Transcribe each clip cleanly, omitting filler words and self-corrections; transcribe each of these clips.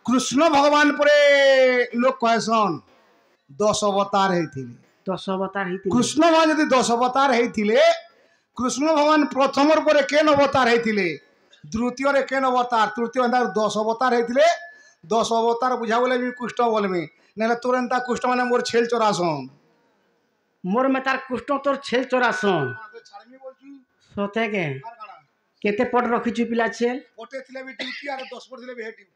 कृष्ण भगवान परे लोक कहसन 10 अवतार हेथिले 10 अवतार ही कृष्ण भगवान यदि 10 अवतार हेथिले कृष्ण भगवान प्रथम परे केन अवतार हेथिले द्वितीय रे केन अवतार तृतीय 10 अवतार हेथिले 10 अवतार बुझा बोले भी कुष्ठ बोलमे नेले तुरंत कुष्ठ माने मोर छेल चोरासन मोर में तार कुष्ठ तोर छेल चोरासन छाड़मी बोलछु सते के आर काना केते पट रखिछु पिला छेल पटे थिले भी ड्यूटी आर 10 पट थिले भी हे ड्यूटी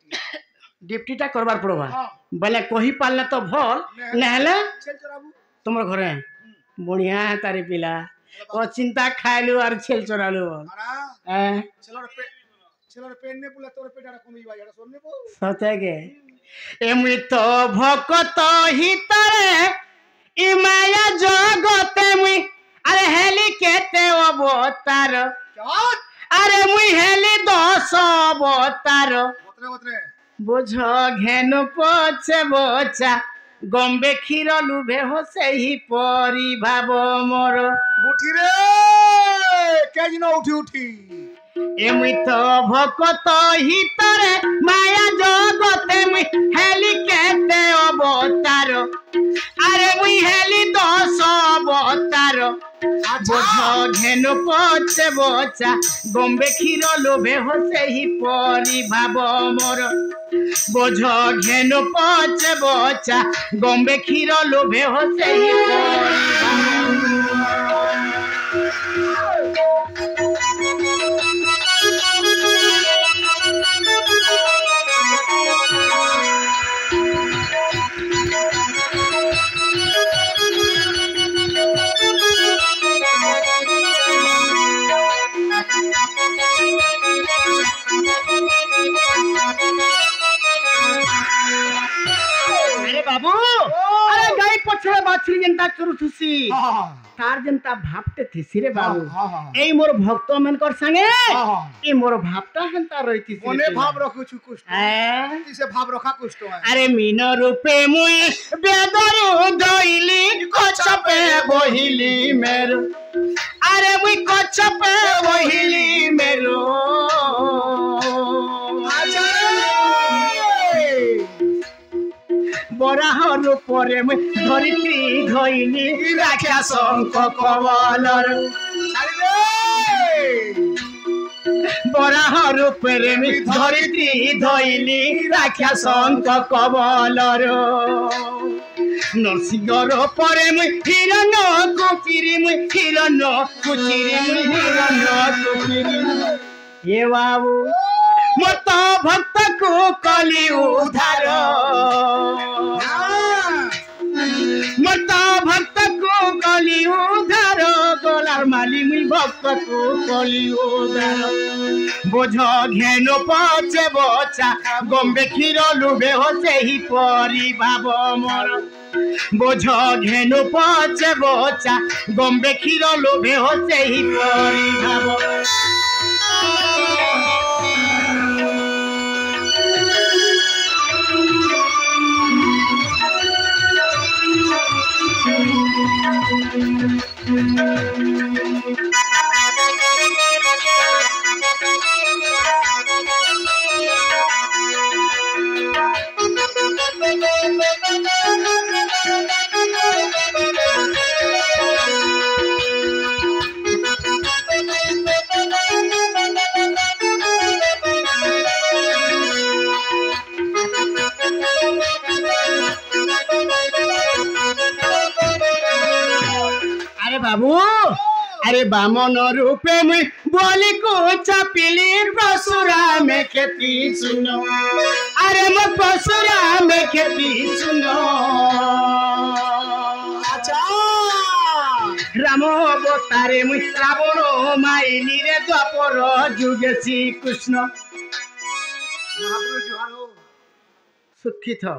डिप्टीटा करबार पड़वा हां बोले कही पालने तो भल नहले छेल चोराबू तुमर घरे बढ़िया है तारी पिला ओ चिंता खाइलु और छेल चोरालु आरा ए छेलर पेन ने पुला तोर पेटारा कमी बा यार सोनने बो सते के एमि तो भकत हितरे इ माया जगते मुई अरे हेली केते अवतार क्या अरे मुई हेली 10 अवतार बतरे बतरे बोझ घेनु पछे बोचा गम्बे क्षीर लुभे हो सेही परी भाव मोर उठी रे केज न उठी उठी एमि तो भकत हितरे माया जगते मुई हेली केते अवतार अरे मुई हेली 10 अवतार बोझ घेनु पछे बोचा गम्बे क्षीर लोभे हो सेही परी भाव मोर बोझ घेनु पछे बोचा गम्बे क्षीर लोभे हो सेही परी अरे बाबू अरे गाई पछरे बाछड़ी जनता चुरुथुसी तार जनता भापते थिसी रे बाबू एई मोर भक्त मनकर संगे ए मोर भापता हंता रहिति कोने भाव रखु छु कुष्ठ ए तिसे भाव रखा कुष्ठ है अरे मीन रूपे मुई बेदरु धइली कछपे बहिली मेरो अरे मुई कछपे बहिली मेरो बराहर परे मुई धरित्री धइली राख्या शंख कमलर बराहर परे मुई धरित्री धइली राख्या शंख कमलर नरसिंहर परे मुई हिरण कुचिरी मुई हिरण कुचिरी मुई हिरण कुचिरी ये बाबू मत भक्त को कली उधार मत भक्त को कली उधार गलार माली मुई भक्त को कली उधार बोझ घेनु पछे बोचा गम्बे क्षीर लुभे हो सेही परी भाव मोर बोझ घेनु पछे बोचा गम्बे क्षीर लुभे हो सेही परी भाव अरे बाबू अरे बामन रूपे मुई बोली को चपिली पसुरा में खेती सुनो अरे मैं पसुरा में खेती सुनो अच्छा राम अवतारे मुई रावण माइली रे द्वापर जुगे श्री कृष्ण महाप्रभु जुहार हो सुखी थो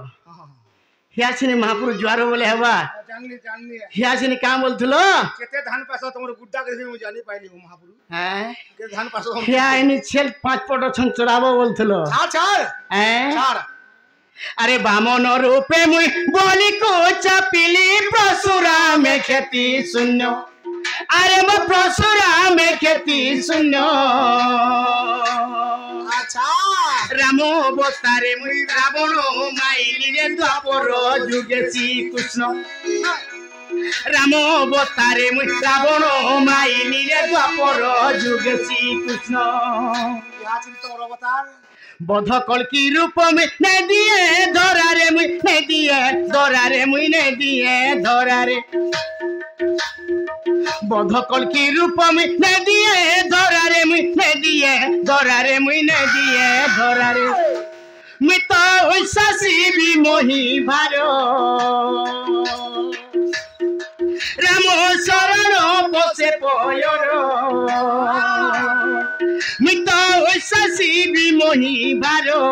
हियासिनी महापुर जुआरो बोले हवा जानली हियासिनी काम बोलथलो केते धान पैसा तमर गुड्डा के मु जानी पाइली हो महापुर हैं के धान पैसा हियासिनी छेल 5 पट छन चराबो बोलथलो छाड़ हैं छाड़ अरे बामन रूपे मुई बोली को चपिली प्रसुरा में खेती सुनो अरे मैं प्रसुरा में खेती सुनो अच्छा राम अवतारे मुई रावण माइली रे द्वापर जुगे श्रीकृष्ण राम अवतारे मुई रावण माइली रे द्वापर जुगे श्रीकृष्ण क्या चिंता और अवतार बध कल्की रूप में ने दिए धरा रे मुई ने दिए धरा रे मुई ने दिए धरा रे बध कल्की रूप में ने दिए धरा रे मुई ने दिए धरा रे मुई ने दिए धरा रे मुई तो शशि भी मोही भारो राम शरण बसे पयर मित शशि भी मोही भारो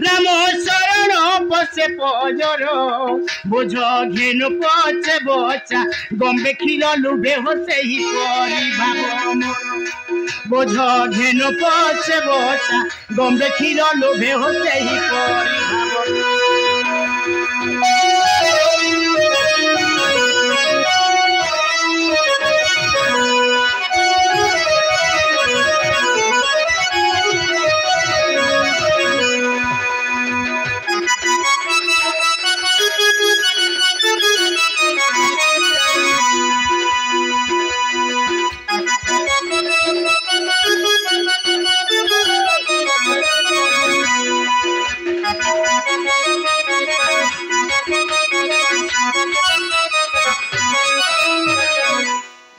राम शरण बसे पयर बोझ घेनु पचे बचा गम्बे क्षीर लुभे होसे ही करी भाव मोर बोझ घेनु पचे बचा गम्बे क्षीर लुभे होसे ही करी भाव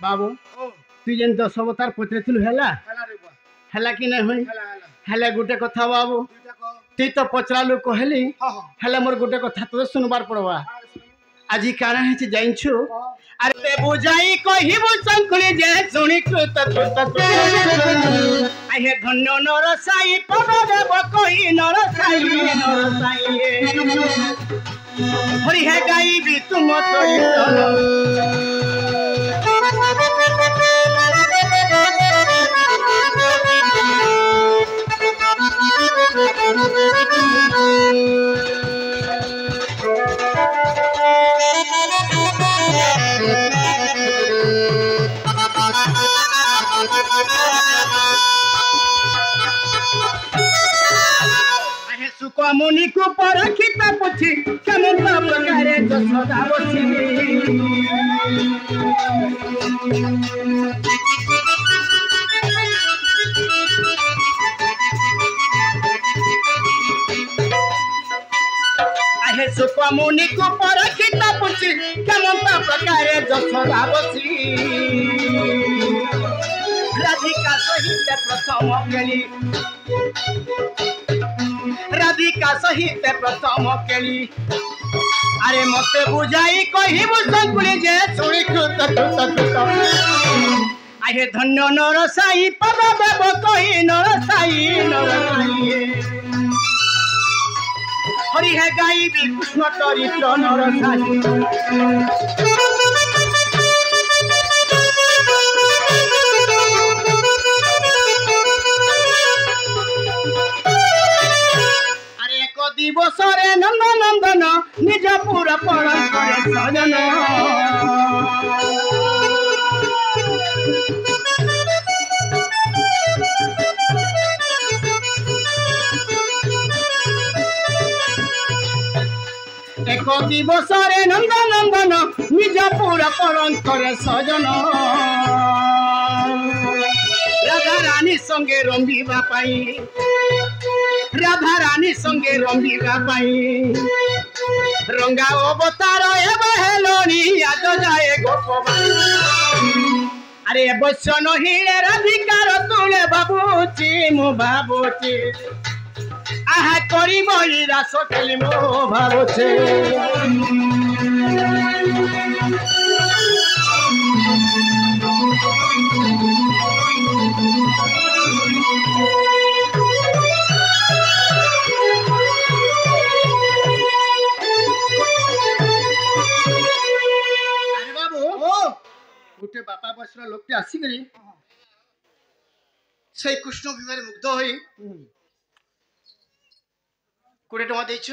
बाबू तु जेन 10 अवतार पचरेथिलु हैला हैला कि नहीं होई हैला गुटे कथा बाबू ती तो पचरालु कहली हैला मोर गुटे कथा तो सुनबार पड़वा आजी काना है जाइछु अरे ते बुझाई कहिबु संकुली जे सुनी कृत कृत आहे धन्य नर साई पद देव कहि नर साई हरि है गाई भी तुम मुनि को परखित पुछि केमन प्रकारे जसोदा बछि आहे सुख मुनि को परखित पुछि केमन प्रकारे जसोदा बछि राधिका सहित प्रथम केली राधिका सहित प्रथम केली अरे मते बुझाई कहिबु संकुली जे सुनी कृत कृत कृत आहे धन्य नर साई पद देव कहि नर साई हरि है गाई भी कृष्ण चरित्र नर साई दिवसरे नंद नंदन निज पूरा परण करे सजन एक दिवसरे नंद नंदन निज पूरा परण करे सजन राधा रानी संगे रंगीबा पाई राधा रानी संगे रंगीबा पाई रंगा अवतार एबे हेलोनी आज जाए गोपबाई अरे अवश्य नहीं राधिकार तुले बाबूची मो बाबूची आहा करी बली रास खेली मो भाबूची गोटे बापा बसर लोकटे आसिकरी से कृष्ण विवाह मुग्ध होई कोड़े टका देछ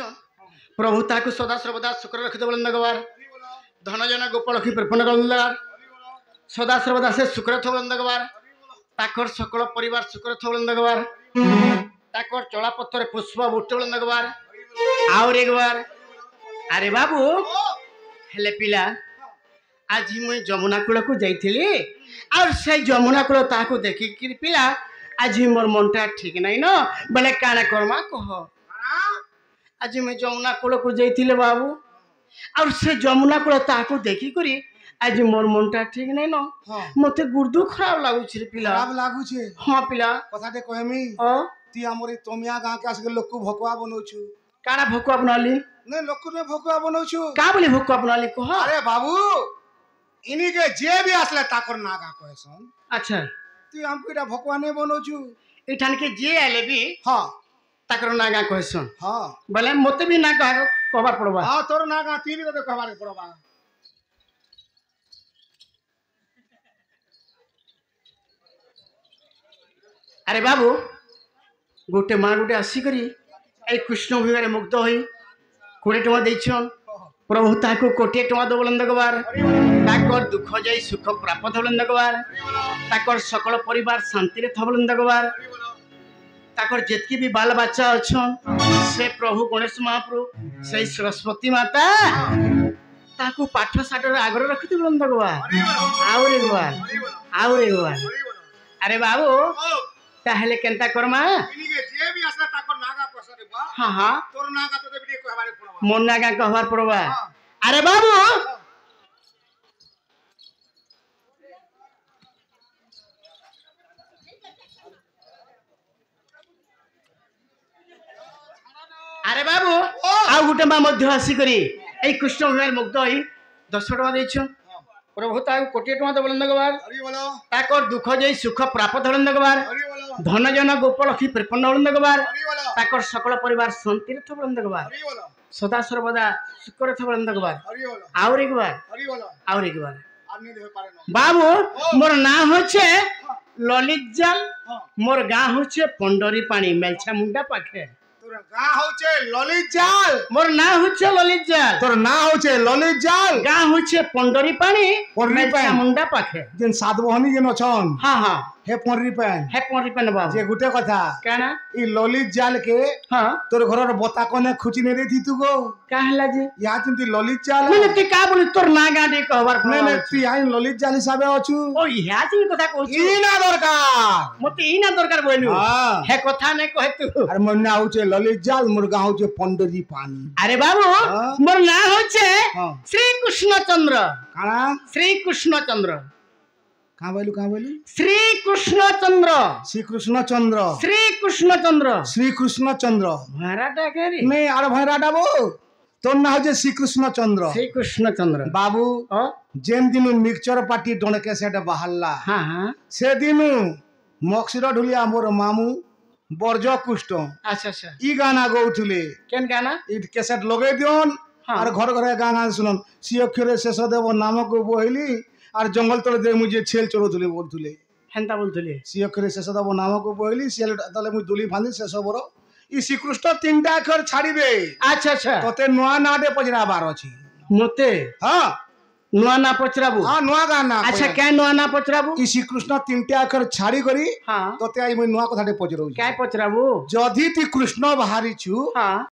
प्रभु ताकू सदा सर्वदा शुक्र रखित बोलन लगवार धन जन गोपाल लक्ष्मी प्रपन्न कर सदा सर्वदा से शुक्र थ बोलन लगवार ताकर सकल परिवार शुक्र थ बोलन लगवार ताकर चला पत्थर पुष्प बुट्टे बोलन लगबार और एक बार अरे बाबू हेले पिला आज मुई जमुना कूल को जाइथिली और से जमुना कूल ताको देखि कि पिला आज मोर मनटा ठीक नहीं न बोले काना करमा कह आज मुई जमुना कूल को जाइथिले बाबू और से जमुना कूल ताको देखि करी आज मोर मनटा ठीक नहीं न मते गुर्दू खराब लागु छि पिला खराब लागु छे हां पिला कथा दे कहमी ओ ती हमरे तोमिया गां के आस के लोक को भकुआ बनौछु काना भकुआ बनाली ने लोक ने भकुआ बनौछु का बोली भकुआ बनाली कह अरे बाबू इनी के जे भी आसले ताकर नागा कहसन अच्छा ती हमको इटा भकुआ ने बनौछु इठान के जे आले भी हां ताकर नागा कहसन हां बोले मते भी ना कहबार पड़बा हां तोर नागा ती भी तो कहबार पड़बा अरे बाबू गोटे माँ गोटे आसिकरी ए कृष्ण भूमिरे मुग्ध होई 20 टका देछन प्रभु ताको कोटी टका दबलन दगबार ताकर दुख जाई सुख प्राप्त होलन दगबार ताकर सकल परिवार शांति रे थबलन दगबार ताकर जेतकी भी बाल बच्चा अछन से प्रभु गणेश महाप्रभु से सरस्वती माता ताको पाठ साठ आगर रखि दबलन दगबार और एक बार अरे बाबू ताहले केनता करमा इनी के जे भी आसले ताकर नागा कहसन बा हां हां तोर नागा तो देबी कहबार पड़बा मोर नागा कहबार पड़बा अरे बाबू अरे बाबू आ गुटे मा मध्य आसी करी ए कृष्ण भूमिर मुग्ध होई 10 टका देछ प्रभु ताको कोटी टका दबलन दगबार हरि बोलो ताकर दुख जाई सुख प्राप्त होलन दगबार हरि बोलो धन जन गोप लक्ष्मी प्रपन्न होलन दगबार हरि बोलो ताकर सकल परिवार शांति रे थबलन दगबार हरि बोलो सदा सर्वदा सुख रे थबलन दगबार हरि बोलो और एक बार आदमी देह पारे न बाबू मोर ना होचे ललित जाल मोर गाँ होचे पंडरी पानी मेलछा मुंडा पाखे तोर गां होचे ललित जाल मोर ना होचे ललित जाल तोर ना होचे ललित जाल गाँ होचे पंडरी पानी पंडरी मेलछा पानी। मुंडा पाखे जेन सातवहनी जेन अछन हाँ हाँ हे पंडरी पैन हे पंडरी पानी बाबू जे गुटे कथा काना ई ललित जाल के हाँ तोर घरर बता कोने खुची ने देथी तू गो काहला जे या चिंती ललित जाल मैंने ते का बोली तोर ना गाडी कहबार ने ने ती आई ललित जाल हिसाबे अछु ओ ह्या जी कथा कहछु ई ना दरकार मते ई ना दरकार बोलू हां हे कथा ने कहे तू अरे मन ना होचे ललित जाल मोर गां होचे पंडरी पानी अरे बाबू हाँ। मोर ना होचे हाँ। श्री कृष्ण चंद्र काना श्री कृष्ण चंद्र का बोलू श्री कृष्ण चंद्र श्री कृष्ण चंद्र श्री कृष्ण चंद्र श्री कृष्ण चंद्र महाराटा केरी नहीं अरे भैरा डाबो तो ना होचे श्री कृष्ण चंद्र श्री कृष्ण चंद्र बाबू ओ जेन दिन मिक्सचर पार्टी डणके सेट बाहरला हाँ हाँ से दिन मक्सिर ढुलिया मोर मामू बर्ज कुष्ट अच्छा अच्छा ई गाना गौथुले केन गाना ई कैसेट लगे दियोन हाँ। और घर घर गाना सुनन सी अक्षरे शेष देव नाम को बोहिली और जंगल तले दे मुझे छेल चोरथुले बोलथुले हेंता बोलथुले सी अक्षरे शेष देव नाम को बोहिली छेल तले मु दुली फांदी शेष बर ई श्रीकृष्ण तीनटा अक्षर छाड़ीबे अच्छा अच्छा तते नुआ नाटे पजराबार अछि मते हां नुआ ना पचराबू हां नुआ गाना अच्छा क्या नुआ ना पचराबू ई श्रीकृष्ण तीनटा अक्षर छाड़ी करी हाँ तते आई मु नुआ कथाटे पजरौ क्या पचराबू जदि ती कृष्ण बाहरी छु हाँ